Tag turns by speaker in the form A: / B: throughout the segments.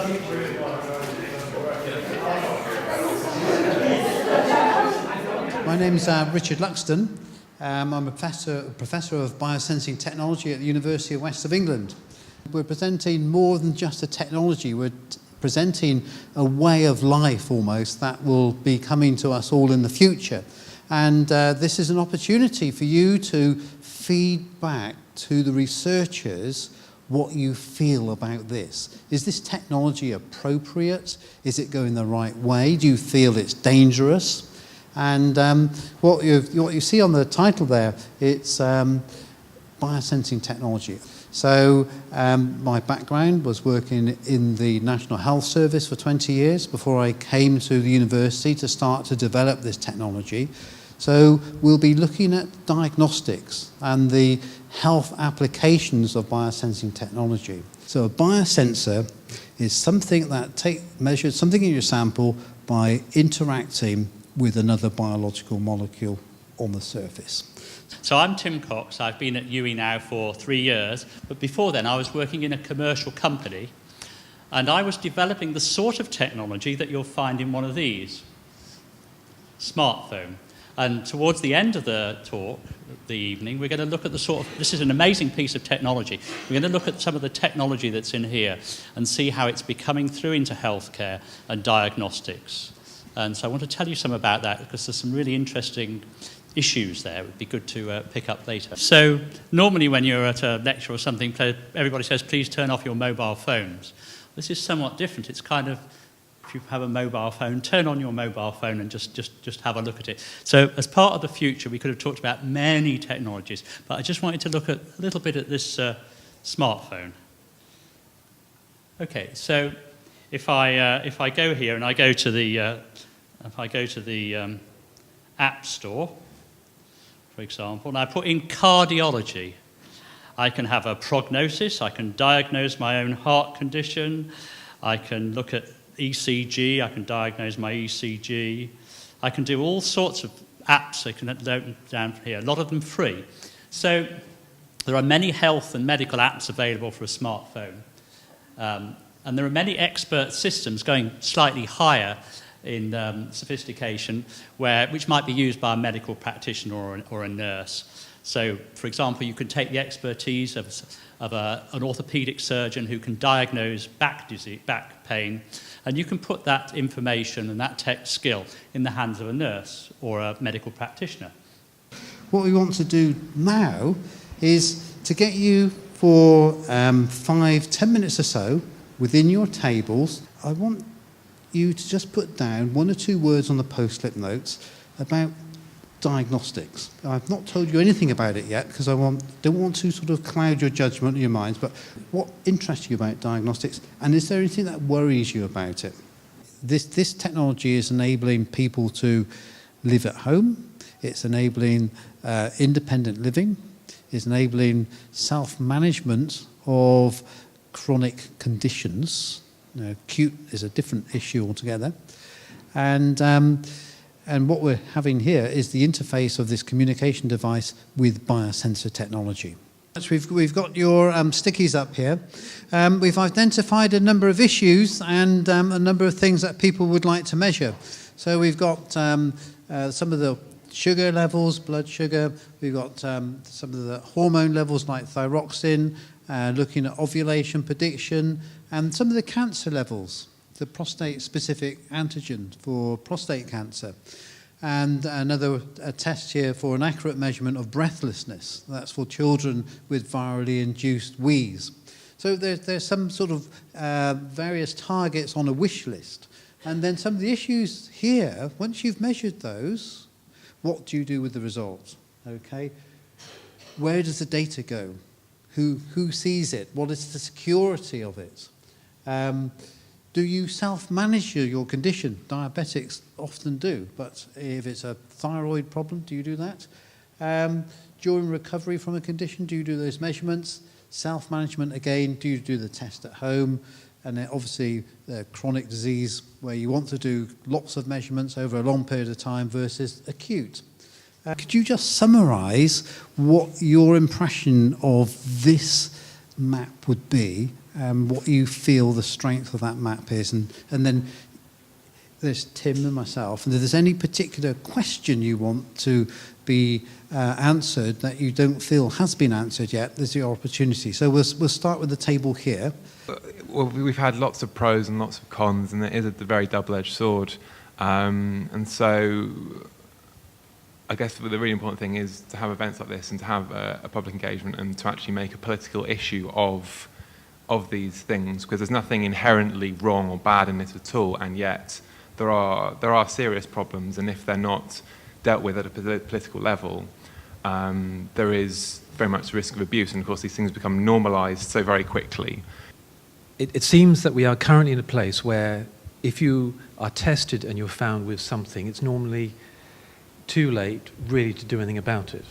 A: My name is Richard Luxton. I'm a professor of biosensing technology at the University of West of England. We're presenting more than just a technology. We're presenting a way of life almost that will be coming to us all in the future. And this is an opportunity for you to feed back to the researchers what you feel about this. Is this technology appropriate? Is it going the right way? Do you feel it's dangerous? And what you see on the title there, it's biosensing technology. So my background was working in the National Health Service for 20 years before I came to the university to start to develop this technology. So we'll be looking at diagnostics and the health applications of biosensing technology. So a biosensor is something that measures something in your sample by interacting with another biological molecule on the surface.
B: So I'm Tim Cox. I've been at UE now for 3 years, but before then I was working in a commercial company, and I was developing the sort of technology that you'll find in one of these, smartphone. And towards the end of the talk, the evening, we're going to look at this is an amazing piece of technology. We're going to look at some of the technology that's in here and see how it's becoming through into healthcare and diagnostics. And so I want to tell you some about that because there's some really interesting issues there. It would be good to pick up later. So normally when you're at a lecture or something, everybody says, please turn off your mobile phones. This is somewhat different. It's kind of, if you have a mobile phone, turn on your mobile phone and just have a look at it. So as part of the future, we could have talked about many technologies, but I just wanted to look at a little bit at this smartphone. Okay, so if I go here and I go to the App Store, for example, and I put in cardiology, I can have a prognosis, I can diagnose my own heart condition, I can look at ECG, I can diagnose my ECG, I can do all sorts of apps I can load down from here, a lot of them free. So there are many health and medical apps available for a smartphone. And there are many expert systems going slightly higher in sophistication, which might be used by a medical practitioner or a nurse. So, for example, you can take the expertise of an orthopedic surgeon who can diagnose back pain, and you can put that information and that tech skill in the hands of a nurse or a medical practitioner.
A: What we want to do now is to get you for 5-10 minutes or so within your tables. I want you to just put down 1 or 2 words on the post-it notes about diagnostics. I've not told you anything about it yet because I don't want to sort of cloud your judgment in your minds, but what interests you about diagnostics, and is there anything that worries you about it? This technology is enabling people to live at home, it's enabling independent living, it's enabling self-management of chronic conditions. Acute is a different issue altogether. And what we're having here is the interface of this communication device with biosensor technology. So we've got your stickies up here. We've identified a number of issues and a number of things that people would like to measure. So we've got some of the sugar levels, blood sugar. We've got some of the hormone levels like thyroxine, looking at ovulation prediction, and some of the cancer levels, the prostate-specific antigen for prostate cancer, and another test here for an accurate measurement of breathlessness. That's for children with virally induced wheeze. So there's some sort of various targets on a wish list. And then some of the issues here, once you've measured those, what do you do with the results? Okay, where does the data go? Who sees it? What is the security of it? Do you self-manage your condition? Diabetics often do, but if it's a thyroid problem, do you do that? During recovery from a condition, do you do those measurements? Self-management again, do you do the test at home? And then obviously the chronic disease where you want to do lots of measurements over a long period of time versus acute. Could you just summarise what your impression of this map would be what you feel the strength of that map is. And then there's Tim and myself. And if there's any particular question you want to be answered that you don't feel has been answered yet, there's your opportunity. So we'll start with the table here.
C: Well, we've had lots of pros and lots of cons, and it is a very double-edged sword. And so I guess the really important thing is to have events like this and to have a public engagement and to actually make a political issue of these things, because there's nothing inherently wrong or bad in this at all, and yet there are serious problems, and if they're not dealt with at a political level, there is very much the risk of abuse, and of course these things become normalised so very quickly.
D: It seems that we are currently in a place where if you are tested and you're found with something, it's normally too late really to do anything about it.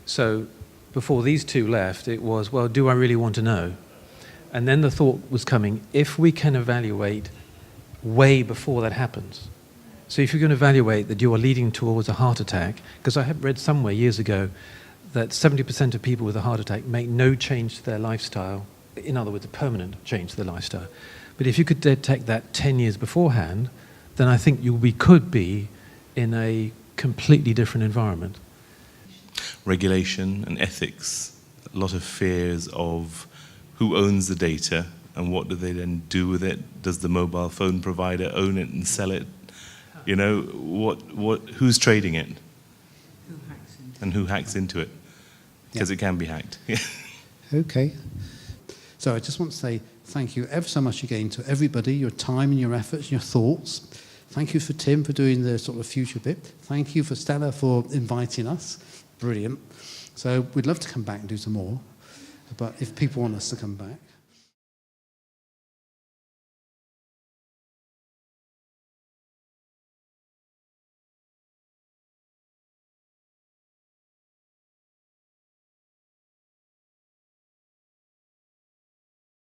D: So before these two left, it was, well, do I really want to know? And then the thought was coming, if we can evaluate way before that happens. So if you can evaluate that you are leading towards a heart attack, because I have read somewhere years ago that 70% of people with a heart attack make no change to their lifestyle, in other words, a permanent change to their lifestyle. But if you could detect that 10 years beforehand, then I think we could be in a completely different environment.
E: Regulation and ethics, a lot of fears of who owns the data and what do they then do with it? Does the mobile phone provider own it and sell it? You know, who's trading it? And who hacks into it? Because it can be hacked.
A: Okay. So I just want to say thank you ever so much again to everybody, your time and your efforts and your thoughts. Thank you for Tim for doing the sort of future bit. Thank you for Stella for inviting us. Brilliant. So we'd love to come back and do some more, but if people want us to come back.